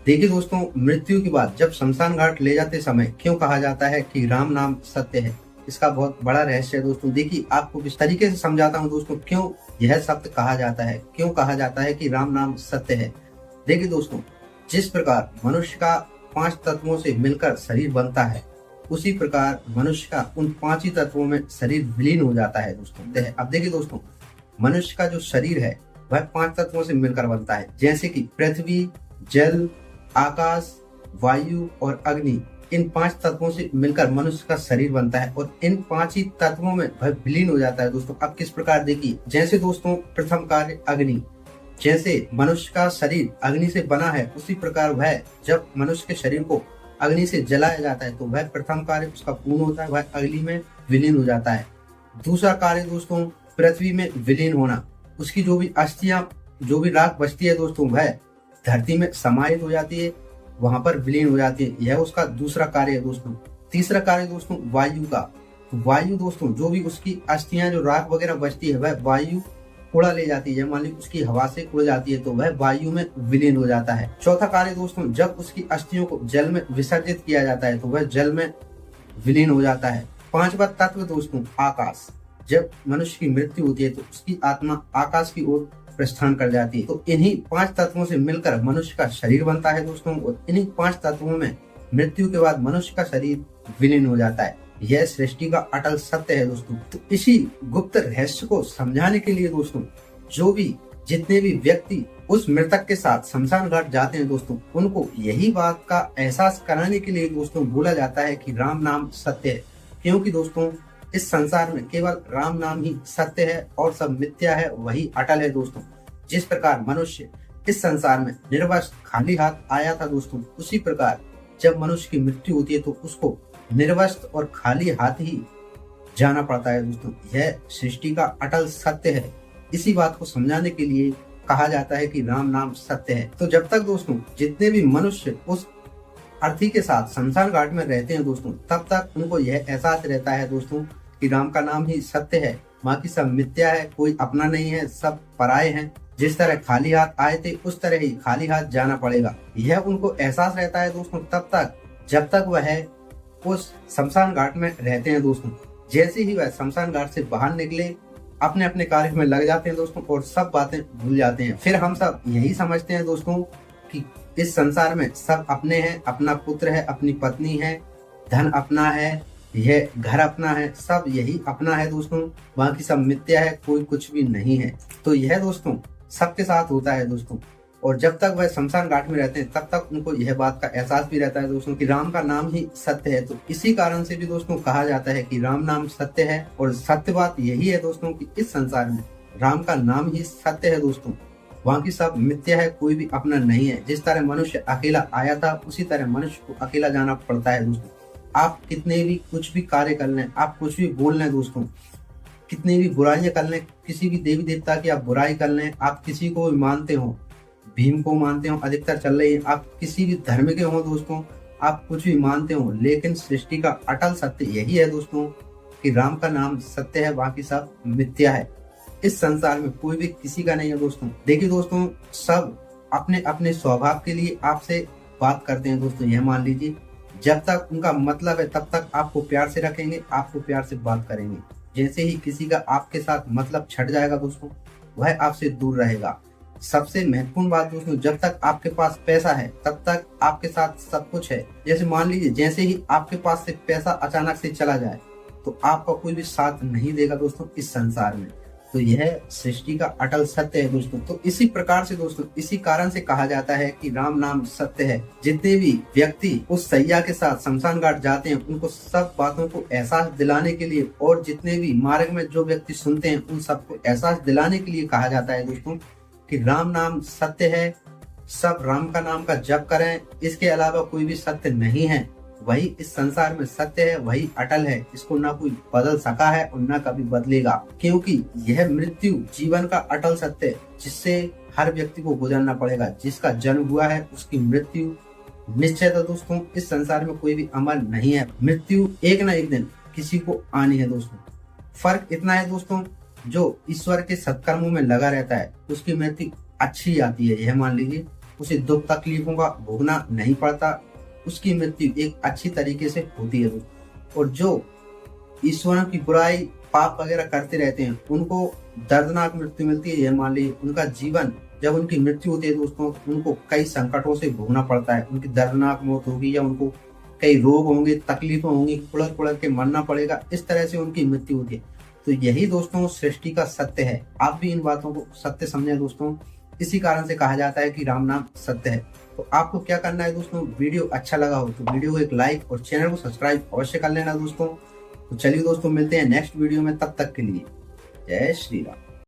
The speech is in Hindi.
देखिए दोस्तों, मृत्यु के बाद जब शमशान घाट ले जाते समय क्यों कहा जाता है कि राम नाम सत्य है, इसका बहुत बड़ा रहस्य है दोस्तों। देखिए, आपको किस तरीके से समझाता हूँ दोस्तों, क्यों यह सत्य कहा जाता है, क्यों कहा जाता है कि राम नाम सत्य है। देखिए दोस्तों, जिस प्रकार मनुष्य का 5 तत्वों से मिलकर शरीर बनता है, उसी प्रकार मनुष्य का उन 5 ही तत्वों में शरीर विलीन हो जाता है दोस्तों। अब देखिए दोस्तों, मनुष्य का जो शरीर है वह 5 तत्वों से मिलकर बनता है, जैसे कि पृथ्वी, जल, आकाश, वायु और अग्नि। इन 5 तत्वों से मिलकर मनुष्य का शरीर बनता है और इन 5 ही तत्वों में वह विलीन हो जाता है दोस्तों। अब किस प्रकार देखिए, जैसे दोस्तों प्रथम कार्य अग्नि, जैसे मनुष्य का शरीर अग्नि से बना है, उसी प्रकार वह जब मनुष्य के शरीर को अग्नि से जलाया जाता है तो वह प्रथम कार्य उसका पूर्ण होता है, वह अग्नि में विलीन हो जाता है। दूसरा कार्य दोस्तों पृथ्वी में विलीन होना, उसकी जो भी अस्थियां, जो भी राख बचती है दोस्तों, वह धरती में समाहित हो जाती है, वहां पर विलीन हो जाती है। यह उसका दूसरा कार्य है दोस्तों। तीसरा कार्य दोस्तों वायु का। वायु दोस्तों, जो भी उसकी अस्थियां, जो राख वगैरह बचती है, वह वायु उड़ा ले जाती है। मान ली उसकी हवा से उड़ जाती है तो वह वायु में विलीन हो जाता है। चौथा कार्य दोस्तों, जब उसकी अस्थियों को जल में विसर्जित किया जाता है तो वह जल में विलीन हो जाता है। 5वां तत्व दोस्तों आकाश। जब मनुष्य की मृत्यु होती है तो उसकी आत्मा आकाश की ओर प्रस्थान कर जाती है। तो इन्हीं 5 तत्वों से मिलकर मनुष्य का शरीर बनता है दोस्तों, और इन्हीं 5 तत्वों में मृत्यु के बाद मनुष्य का शरीर विलीन हो जाता है। यह सृष्टि का अटल सत्य है दोस्तों। तो इसी गुप्त रहस्य को समझाने के लिए दोस्तों, जितने भी व्यक्ति उस मृतक के साथ शमशान घाट जाते हैं दोस्तों, उनको यही बात का एहसास कराने के लिए दोस्तों बोला जाता है कि राम नाम सत्य है। क्योंकि दोस्तों इस संसार में केवल राम नाम ही सत्य है और सब मिथ्या है, वही अटल है दोस्तों। जिस प्रकार मनुष्य इस संसार में निर्वस्त्र खाली हाथ आया था दोस्तों, उसी प्रकार जब मनुष्य की मृत्यु होती है तो उसको निर्वस्त्र और खाली हाथ ही जाना पड़ता है दोस्तों। यह सृष्टि का अटल सत्य है। इसी बात को समझाने के लिए कहा जाता है कि राम नाम सत्य है। तो जब तक दोस्तों जितने भी मनुष्य उस अर्थी के साथ शमशान घाट में रहते हैं दोस्तों, तब तक उनको यह एहसास रहता है दोस्तों कि राम का नाम ही सत्य है, बाकी सब मिथ्या है, कोई अपना नहीं है, सब पराये हैं। जिस तरह खाली हाथ आए थे उस तरह ही खाली हाथ जाना पड़ेगा। यह उनको एहसास रहता है दोस्तों तब तक जब तक वह उस शमशान घाट में रहते हैं दोस्तों। जैसे ही वह शमशान घाट से बाहर निकले, अपने अपने कार्य में लग जाते हैं दोस्तों और सब बातें भूल जाते हैं। फिर हम सब यही समझते हैं दोस्तों कि इस संसार में सब अपने हैं, अपना पुत्र है, अपनी पत्नी है, धन अपना है, यह घर अपना है, सब यही अपना है दोस्तों, बाकी सब मिथ्या है, कोई कुछ भी नहीं है। तो यह दोस्तों सबके साथ होता है दोस्तों। और जब तक वह शमशान घाट में रहते हैं तब तक उनको यह बात का एहसास भी रहता है दोस्तों कि राम का नाम ही सत्य है। तो इसी कारण से भी दोस्तों कहा जाता है कि राम नाम सत्य है। और सत्य बात यही है दोस्तों कि इस संसार में राम का नाम ही सत्य है दोस्तों, बाकी सब मिथ्या है, कोई भी अपना नहीं है। जिस तरह मनुष्य अकेला आया था उसी तरह मनुष्य को अकेला जाना पड़ता है दोस्तों। आप कितने भी कुछ भी कार्य कर लें, आप कुछ भी बोल लें दोस्तों, कितनी भी बुराइयां कर लें, किसी भी देवी देवता की आप बुराई कर लें, आप किसी को भी मानते हो, भीम को मानते हो, अधिकतर चल रही है, आप किसी भी धर्म के हो दोस्तों, आप कुछ भी मानते हो, लेकिन सृष्टि का अटल सत्य यही है दोस्तों कि राम का नाम सत्य है, बाकी सब मिथ्या है। इस संसार में कोई भी किसी का नहीं है दोस्तों। देखिए दोस्तों, सब अपने अपने स्वभाव के लिए आपसे बात करते हैं दोस्तों। यह मान लीजिए, जब तक उनका मतलब है तब तक आपको प्यार से रखेंगे, आपको प्यार से बात करेंगे। जैसे ही किसी का आपके साथ मतलब छट जाएगा दोस्तों, वह आपसे दूर रहेगा। सबसे महत्वपूर्ण बात दोस्तों, जब तक आपके पास पैसा है तब तक आपके साथ सब कुछ है। जैसे मान लीजिए, जैसे ही आपके पास से पैसा अचानक से चला जाए तो आपका कोई भी साथ नहीं देगा दोस्तों इस संसार में। तो यह सृष्टि का अटल सत्य है दोस्तों। तो इसी प्रकार से दोस्तों, इसी कारण से कहा जाता है कि राम नाम सत्य है। जितने भी व्यक्ति उस सैया के साथ शमशान घाट जाते हैं, उनको सब बातों को एहसास दिलाने के लिए, और जितने भी मार्ग में जो व्यक्ति सुनते हैं उन सबको एहसास दिलाने के लिए कहा जाता है दोस्तों कि राम नाम सत्य है, सब राम का नाम का जप करें, इसके अलावा कोई भी सत्य नहीं है। वही इस संसार में सत्य है, वही अटल है, इसको ना कोई बदल सका है और ना कभी बदलेगा। क्योंकि यह मृत्यु जीवन का अटल सत्य है, जिससे हर व्यक्ति को गुजरना पड़ेगा। जिसका जन्म हुआ है उसकी मृत्यु निश्चय है दोस्तों। इस संसार में कोई भी अमर नहीं है, मृत्यु एक ना एक दिन किसी को आनी है दोस्तों। फर्क इतना है दोस्तों, जो ईश्वर के सत्कर्मों में लगा रहता है उसकी मृत्यु अच्छी आती है, यह मान लीजिए। उसे दुख तकलीफों का भोगना नहीं पड़ता, उसकी मृत्यु एक अच्छी तरीके से होती है दोस्तों। और जो ईश्वरों की बुराई पाप वगैरह करते रहते हैं उनको दर्दनाक मृत्यु मिलती है। यह मान लीजिए उनका जीवन, जब उनकी मृत्यु होती है दोस्तों, उनको कई संकटों से भोगना पड़ता है, उनकी दर्दनाक मौत होगी या उनको कई रोग होंगे, तकलीफें होंगी, कुड़क कुड़क के मरना पड़ेगा, इस तरह से उनकी मृत्यु होती है। तो यही दोस्तों सृष्टि का सत्य है। आप भी इन बातों को सत्य समझें दोस्तों। इसी कारण से कहा जाता है कि राम नाम सत्य है। तो आपको क्या करना है दोस्तों, वीडियो अच्छा लगा हो तो वीडियो को एक लाइक और चैनल को सब्सक्राइब अवश्य कर लेना दोस्तों। तो चलिए दोस्तों, मिलते हैं नेक्स्ट वीडियो में, तब तक के लिए जय श्री राम।